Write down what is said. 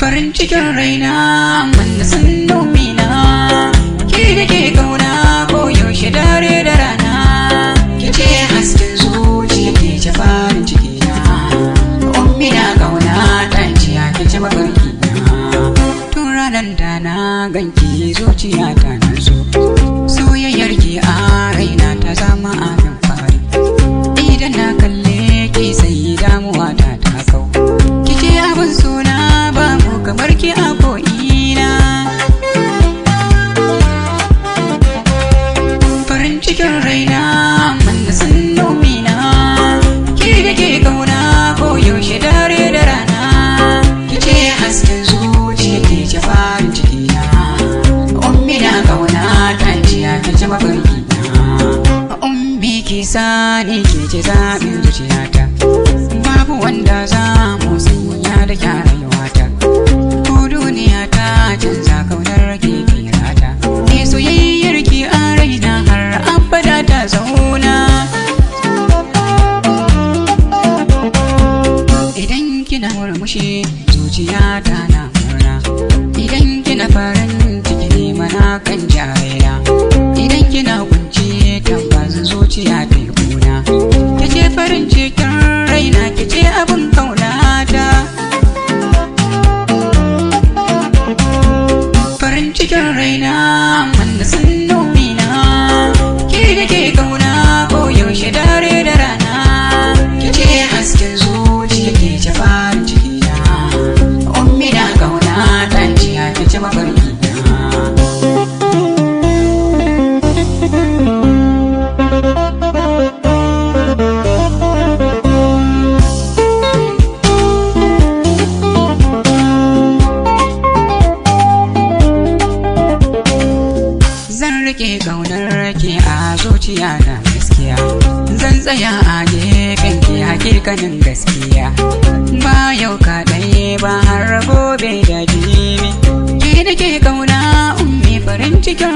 Farin cikin raina wanda sun domina ke da ke kauna ko yaushe dare da rana ke ce hasken zuciya ke ce farin ciki na ummi na kauna ɗan ciya ke ce mafarki na tun ranar da na ganki zuciya ta na so soyayyar ki a raina ta zama abin fari idan na kalle ki sai damuwa ta kau ki ce abin suna kamar ki a ko'ina farin cikin raina wanda sun domina ki da ke kauna ko yaushe dare da rana ki ce hasken zuciya ke ce farin ciki na ummi na kauna ta jiya ke ce mafarki na ummi ki sani ke ce zaɓin zuciyata babu wanda za mu sanya da kyara canza kaunar ke firata ne soyayyar ki a raina har abada ta zauna idan kina murmushi zuciyata na murna idan kina farin ciki ne mana kan jaraina idan kina kunci tabbas zuciya ta yi kuna kace farin cikin raina kace abin kaunata cikin raina wanda sun domina ke da ke kauna ko yaushe dare da rana ke ce hasken zuciya ke ce farin ciki na ummi na kauna ɗan ciya ke ce mafarki rike kaunar ki a zuciya na gaskiya zan tsaya a gefen ki hakikanin gaskiya ba yau kaɗai ba har gobe da jibi ki da ke kauna ummi farin cikin